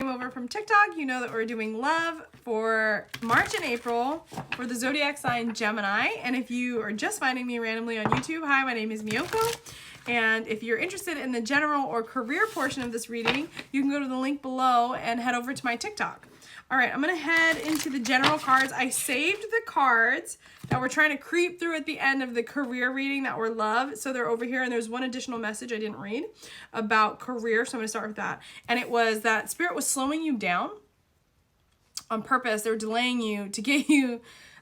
came over from TikTok, you know that we're doing love for March and April for the zodiac sign Gemini. And if you are just finding me randomly on YouTube, hi, my name is Miyoko. And if you're interested in the general or career portion of this reading, you can go to the link below and head over to my TikTok. All right, I'm going to head into the general cards. I saved the cards that we're trying to creep through at the end of the career reading that were love. So they're over here, and there's one additional message I didn't read about career, so I'm going to start with that. And it was that Spirit was slowing you down on purpose. They were delaying you to get you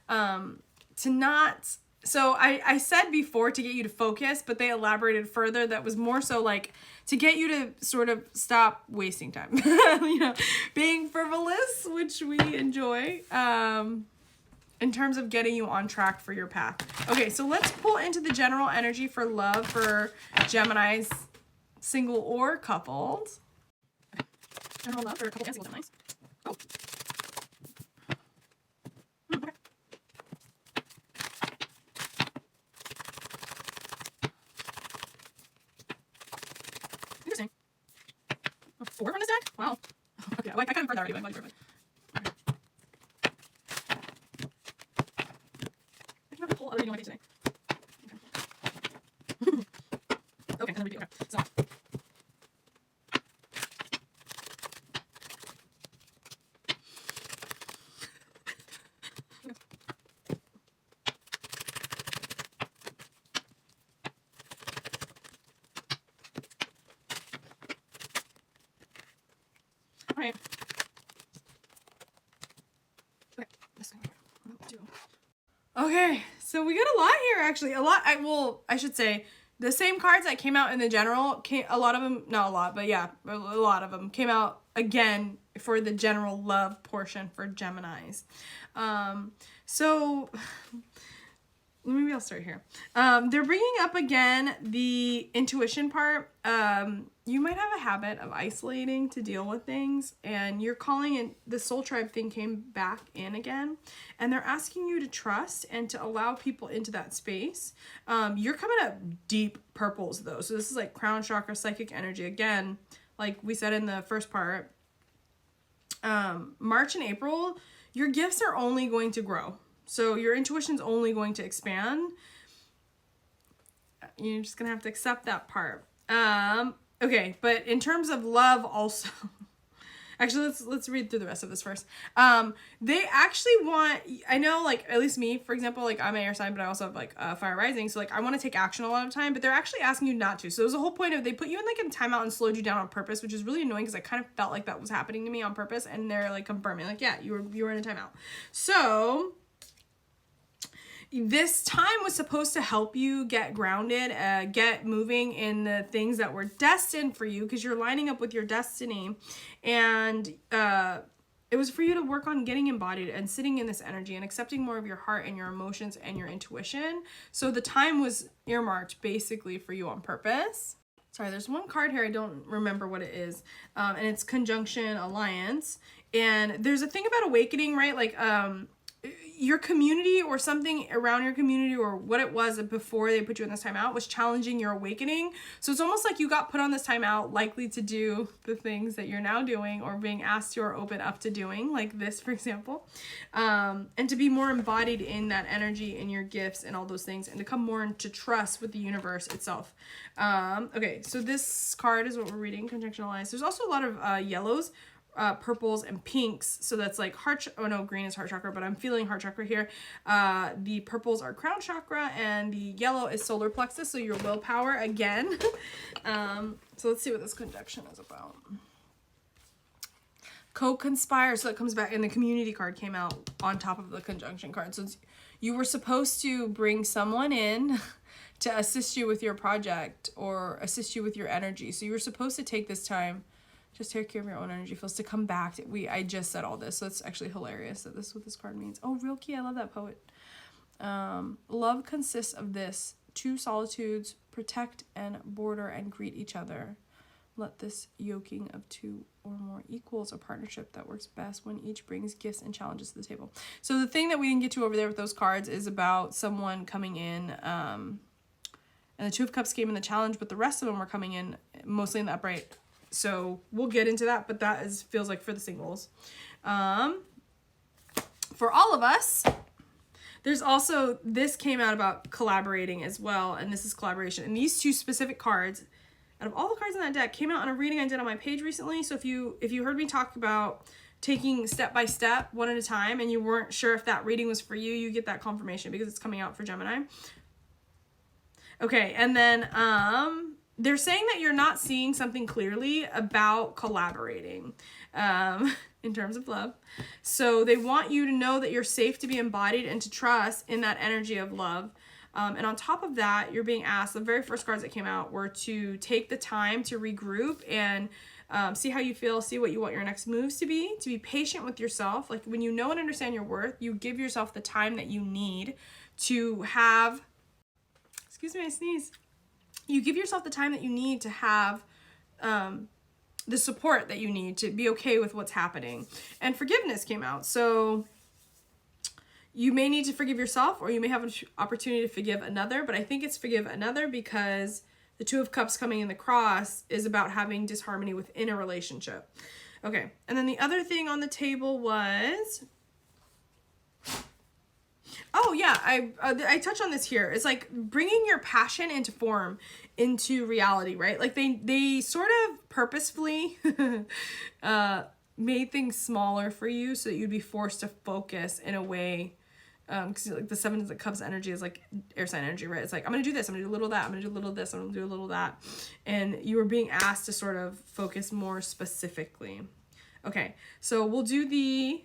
to not... So I said before to get you to focus, but they elaborated further. That was more so like to get you to sort of stop wasting time, you know, being frivolous, which we enjoy, in terms of getting you on track for your path. Okay, so let's pull into the general energy for love for Geminis, single or coupled. General love for couple and single Geminis. Oh. Interesting. 4 from this deck? Wow. Okay, well, I kind of heard that already, but I'm glad you heard it. I have a whole other reading on my day today. Okay. Okay, another reading. Okay, so. Alright. Okay, this one here. Okay, so we got a lot here actually. A lot, I should say, the same cards that came out in the general, a lot of them, not a lot, but yeah, a lot of them came out again for the general love portion for Geminis. So maybe I'll start here. They're bringing up again the intuition part. You might have a habit of isolating to deal with things, and you're calling in the soul tribe thing came back in again, and they're asking you to trust and to allow people into that space. You're coming up deep purples though, so this is like crown chakra, psychic energy again, like we said in the first part. March and April, your gifts are only going to grow. So your intuition's only going to expand. You're just going to have to accept that part. Okay, but in terms of love also... Actually, let's read through the rest of this first. They actually want... I know, like, at least me, for example, like, I'm an air sign, but I also have, like, fire rising. So, like, I want to take action a lot of time, but they're actually asking you not to. So, there's a whole point of... They put you in, like, a timeout and slowed you down on purpose, which is really annoying because I kind of felt like that was happening to me on purpose. And they're, like, confirming, like, yeah, you were in a timeout. So... This time was supposed to help you get grounded, get moving in the things that were destined for you because you're lining up with your destiny. And it was for you to work on getting embodied and sitting in this energy and accepting more of your heart and your emotions and your intuition. So the time was earmarked basically for you on purpose. Sorry, there's one card here. I don't remember what it is. And it's conjunction alliance. And there's a thing about awakening, right? Like, your community or something around your community or what it was before they put you in this timeout was challenging your awakening. So it's almost like you got put on this timeout likely to do the things that you're now doing or being asked to or open up to doing, like this, for example. And to be more embodied in that energy and your gifts and all those things and to come more into trust with the universe itself. Okay, so this card is what we're reading, Conjunction Alliance. There's also a lot of yellows, purples and pinks, so that's like heart. Oh no, green is heart chakra, but I'm feeling heart chakra here. The purples are crown chakra, and the yellow is solar plexus, so your willpower again. So let's see what this conjunction is about. Co-conspire, so that comes back, and the community card came out on top of the conjunction card. So it's, you were supposed to bring someone in to assist you with your project or assist you with your energy. So you were supposed to take this time. Just take care of your own energy feels to come back. I just said all this, so it's actually hilarious that this is what this card means. Oh, real key, I love that poet. Love consists of this: 2 solitudes, protect and border and greet each other. Let this yoking of 2 or more equals a partnership that works best when each brings gifts and challenges to the table. So the thing that we didn't get to over there with those cards is about someone coming in, and the 2 of Cups came in the challenge, but the rest of them were coming in mostly in the upright So we'll get into that, but that feels like for the singles. For all of us, there's also, this came out about collaborating as well, and this is collaboration. And these two specific cards, out of all the cards in that deck, came out on a reading I did on my page recently. So if you heard me talk about taking step by step, one at a time, and you weren't sure if that reading was for you, you get that confirmation because it's coming out for Gemini. Okay, and then they're saying that you're not seeing something clearly about collaborating in terms of love. So they want you to know that you're safe to be embodied and to trust in that energy of love. And on top of that, you're being asked, the very first cards that came out were to take the time to regroup and see how you feel, see what you want your next moves to be patient with yourself. Like when you know and understand your worth, you give yourself the time that you need to have, excuse me, I sneeze. You give yourself the time that you need to have the support that you need to be okay with what's happening. And forgiveness came out. So you may need to forgive yourself, or you may have an opportunity to forgive another, but I think it's forgive another because the Two of Cups coming in the cross is about having disharmony within a relationship. Okay, and then the other thing on the table was, oh yeah, I touched on this here. It's like bringing your passion into form, into reality, right? Like they sort of purposefully made things smaller for you so that you'd be forced to focus in a way. Because like the Seven of Cups energy is like air sign energy, right? It's like, I'm gonna do this, I'm gonna do a little of that, I'm gonna do a little of this, I'm gonna do a little of that. And you were being asked to sort of focus more specifically. Okay, so we'll do the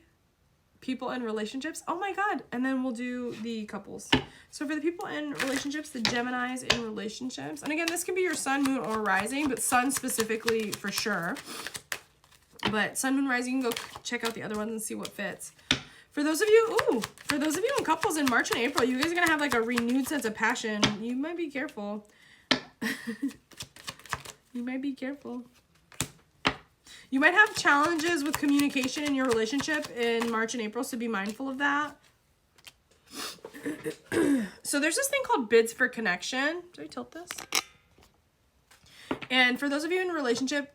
people in relationships. Oh my god. And then we'll do the couples. So for the people in relationships, the Geminis in relationships. And again, this can be your sun, moon, or rising, but sun specifically for sure. But sun, moon, rising, you can go check out the other ones and see what fits. For those of you in couples in March and April, you guys are going to have like a renewed sense of passion. You might be careful. You might be careful. You might have challenges with communication in your relationship in March and April, so be mindful of that. So there's this thing called bids for connection. Did I tilt this? And for those of you in a relationship,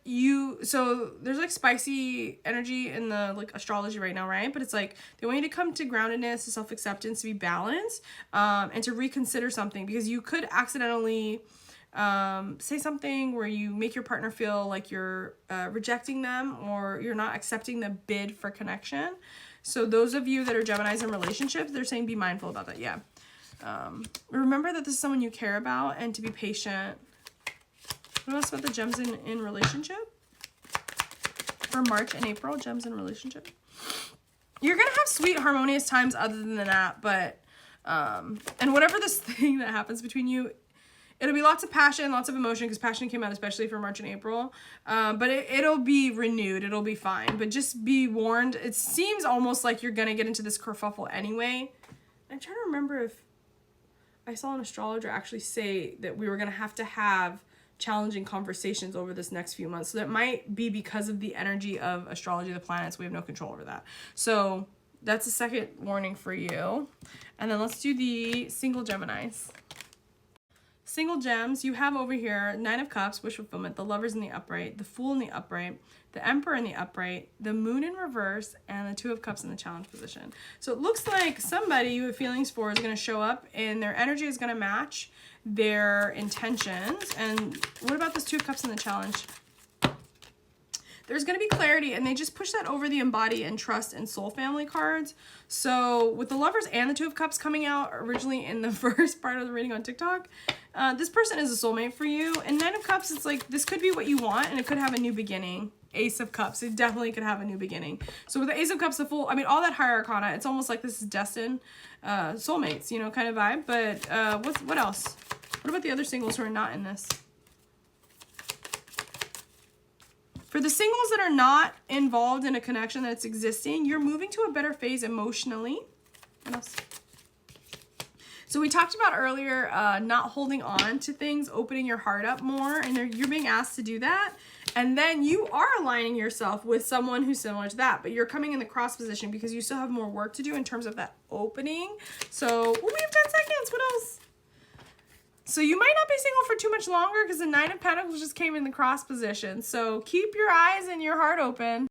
so there's like spicy energy in the like astrology right now, right? But it's like they want you to come to groundedness, to self-acceptance, to be balanced, and to reconsider something, because you could accidentally say something where you make your partner feel like you're rejecting them, or you're not accepting the bid for connection. So those of you that are Geminis in relationships, they're saying be mindful about that. Yeah. Remember that this is someone you care about, and to be patient. What else about the gems in relationship? For March and April, gems in relationship. You're going to have sweet, harmonious times other than that, but, and whatever this thing that happens between you, it'll be lots of passion, lots of emotion, because passion came out especially for March and April, but it'll be renewed, it'll be fine, but just be warned. It seems almost like you're going to get into this kerfuffle anyway. I'm trying to remember if I saw an astrologer actually say that we were going to have challenging conversations over this next few months. So that might be because of the energy of astrology of the planets. We have no control over that. So that's a second warning for you. And then let's do the single Geminis. Single gems, you have over here Nine of Cups, wish fulfillment, the Lovers in the upright, the Fool in the upright, the Emperor in the upright, the Moon in reverse, and the Two of Cups in the challenge position. So it looks like somebody you have feelings for is going to show up, and their energy is going to match their intentions. And what about this Two of Cups in the challenge? There's going to be clarity, and they just push that over the embody and trust and soul family cards. So with the Lovers and the Two of Cups coming out originally in the first part of the reading on TikTok, this person is a soulmate for you. And Nine of Cups, it's like this could be what you want, and it could have a new beginning. Ace of Cups, it definitely could have a new beginning. So with the Ace of Cups, the Fool, I mean, all that higher arcana, it's almost like this is destined soulmates, you know, kind of vibe. But what else? What about the other singles who are not in this? For the singles that are not involved in a connection that's existing, you're moving to a better phase emotionally. What else? So we talked about earlier not holding on to things, opening your heart up more, and you're being asked to do that. And then you are aligning yourself with someone who's similar to that, but you're coming in the cross position because you still have more work to do in terms of that opening. So we have 10 seconds. What else? So you might not be single for too much longer because the Nine of Pentacles just came in the cross position. So keep your eyes and your heart open.